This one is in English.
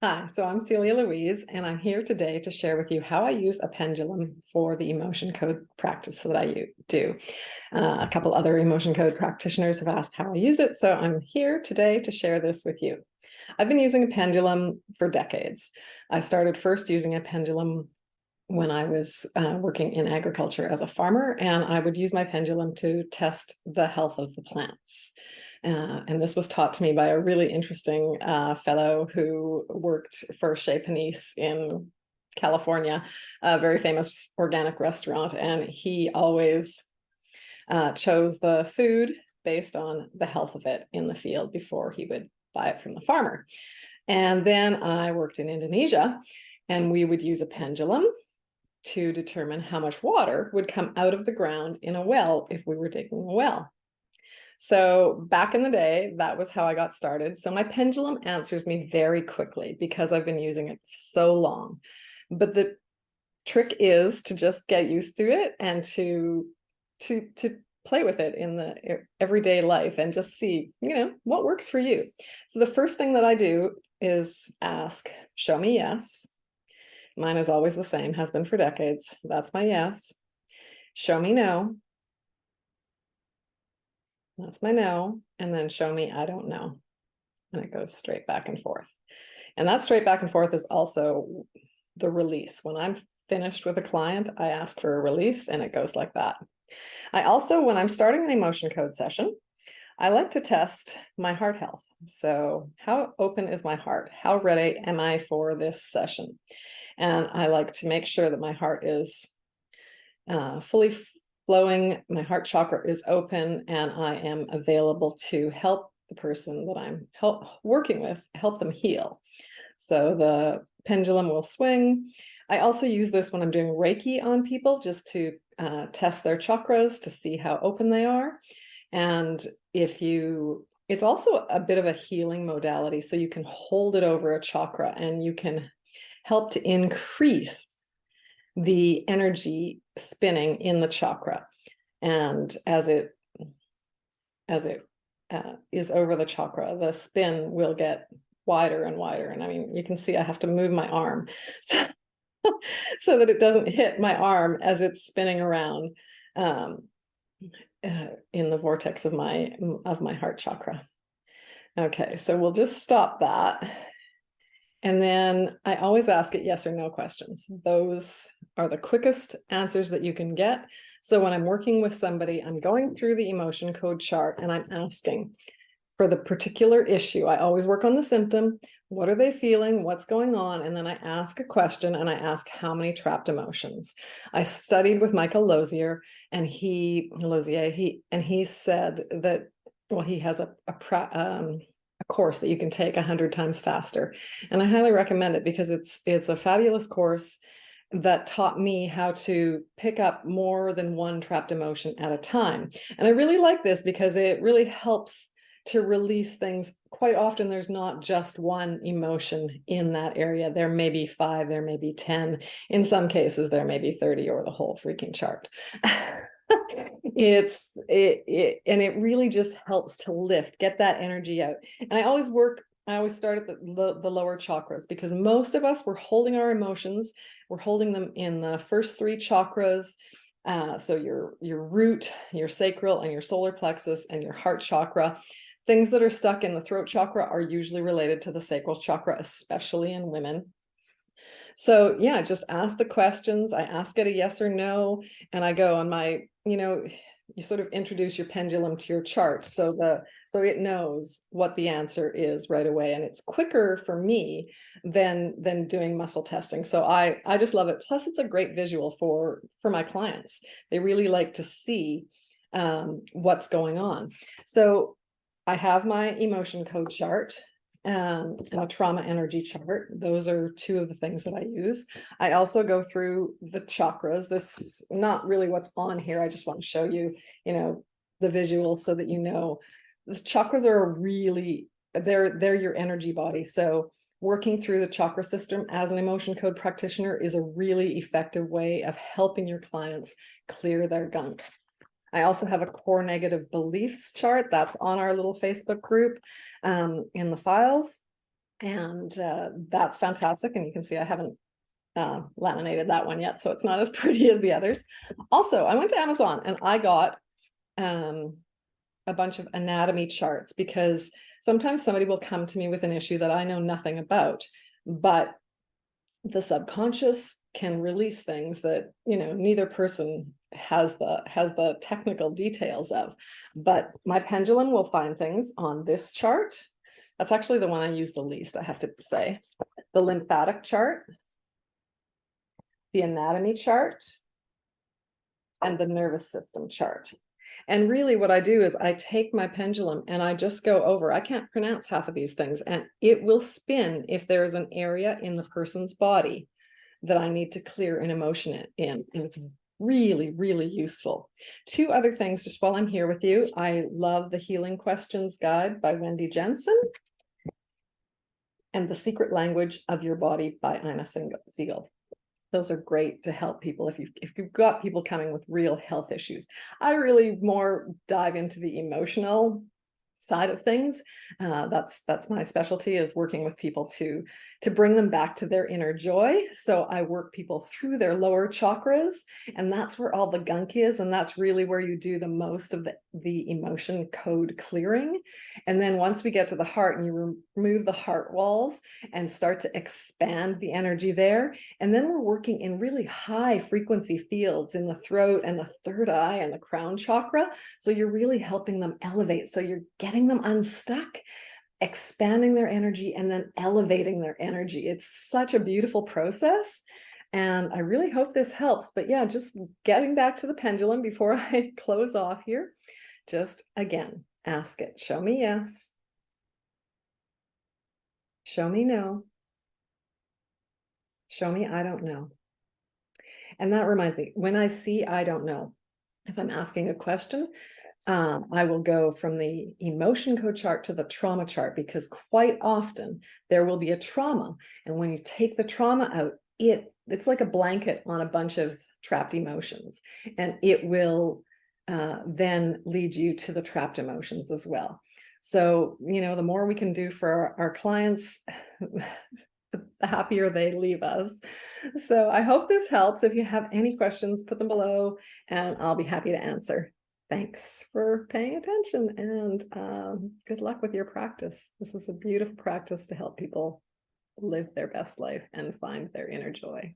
Hi, so I'm Celia Louise, and I'm here today to share with you how I use a pendulum for the emotion code practice that I do. A couple other emotion code practitioners have asked how I use it, so I'm here today to share this with you. I've been using a pendulum for decades. I started first using a pendulum when I was working in agriculture as a farmer, and I would use my pendulum to test the health of the plants. And this was taught to me by a really interesting fellow who worked for Chez Panisse in California, a very famous organic restaurant. And he always chose the food based on the health of it in the field before he would buy it from the farmer. And then I worked in Indonesia, and we would use a pendulum to determine how much water would come out of the ground in a well if we were digging a well. So back in the day, that was how I got started. So my pendulum answers me very quickly because I've been using it so long. But the trick is to just get used to it and to play with it in the everyday life and just see, what works for you. So the first thing that I do is ask, show me yes. Mine is always the same, has been for decades. That's my yes. Show me no. That's my no. And then show me I don't know. And it goes straight back and forth. And that straight back and forth is also the release. When I'm finished with a client, I ask for a release, and it goes like that. I also, when I'm starting an emotion code session, I like to test my heart health. So how open is my heart? How ready am I for this session? And I like to make sure that my heart is fully flowing, my heart chakra is open, and I am available to help the person that I'm working with, help them heal. So the pendulum will swing. I also use this when I'm doing Reiki on people, just to test their chakras to see how open they are. And it's also a bit of a healing modality. So you can hold it over a chakra and you can help to increase the energy spinning in the chakra. And as it is over the chakra, the spin will get wider and wider. And I mean, you can see I have to move my arm so, so that it doesn't hit my arm as it's spinning around in the vortex of my heart chakra. Okay, so we'll just stop that. And then I always ask it yes or no questions. Those are the quickest answers that you can get. So when I'm working with somebody, I'm going through the emotion code chart and I'm asking for the particular issue. I always work on the symptom. What are they feeling? What's going on? And then I ask a question, and I ask how many trapped emotions. I studied with Michael Lozier, and he said that, well, he has a course that you can take 100 times faster. And I highly recommend it because it's a fabulous course that taught me how to pick up more than one trapped emotion at a time. And I really like this because it really helps to release things. Quite often there's not just one emotion in that area. There may be 5, there may be 10. In some cases, there may be 30 or the whole freaking chart. And it really just helps to lift, get that energy out. And I always start at the lower chakras, because most of us, we're holding our emotions. We're holding them in the first 3 chakras. So your root, your sacral, and your solar plexus, and your heart chakra. Things that are stuck in the throat chakra are usually related to the sacral chakra, especially in women. So yeah, just ask the questions. I ask it a yes or no, and I go on my, you sort of introduce your pendulum to your chart so it knows what the answer is right away, and it's quicker for me than doing muscle testing. So I just love it. Plus, it's a great visual for my clients. They really like to see what's going on. So I have my emotion code chart and a trauma energy chart. Those are 2 of the things that I use. I also go through the chakras. This is not really what's on here. I just want to show you, the visual so that the chakras are they're your energy body. So working through the chakra system as an emotion code practitioner is a really effective way of helping your clients clear their gunk. I also have a core negative beliefs chart that's on our little Facebook group in the files. And that's fantastic. And you can see I haven't laminated that one yet, so it's not as pretty as the others. Also, I went to Amazon and I got a bunch of anatomy charts, because sometimes somebody will come to me with an issue that I know nothing about, but the subconscious can release things that, you know, neither person has the technical details of. But my pendulum will find things on this chart. That's actually the one I use the least, I have to say. The lymphatic chart, the anatomy chart, and the nervous system chart. And really what I do is I take my pendulum and I just go over, I can't pronounce half of these things, and it will spin if there's an area in the person's body that I need to clear an emotion in. And it's really, really useful. Two other things, just while I'm here with you. I love the Healing Questions Guide by Wendy Jensen, and The Secret Language of Your Body by Ina Siegel. Those are great to help people if you've got people coming with real health issues. I really more dive into the emotional side of things. That's my specialty, is working with people to bring them back to their inner joy. So I work people through their lower chakras, and that's where all the gunk is, and that's really where you do the most of the emotion code clearing. And then once we get to the heart and you remove the heart walls and start to expand the energy there, and then we're working in really high frequency fields in the throat and the third eye and the crown chakra. So you're really helping them elevate. So you're getting them unstuck, expanding their energy, and then elevating their energy. It's such a beautiful process. And I really hope this helps. But yeah, just getting back to the pendulum before I close off here, just again, ask it. Show me yes. Show me no. Show me I don't know. And that reminds me, when I see I don't know, if I'm asking a question, I will go from the emotion code chart to the trauma chart, because quite often there will be a trauma. And when you take the trauma out, it's like a blanket on a bunch of trapped emotions, and it will then lead you to the trapped emotions as well. So, you know, the more we can do for our clients, the happier they leave us. So I hope this helps. If you have any questions, put them below and I'll be happy to answer. Thanks for paying attention, and good luck with your practice. This is a beautiful practice to help people live their best life and find their inner joy.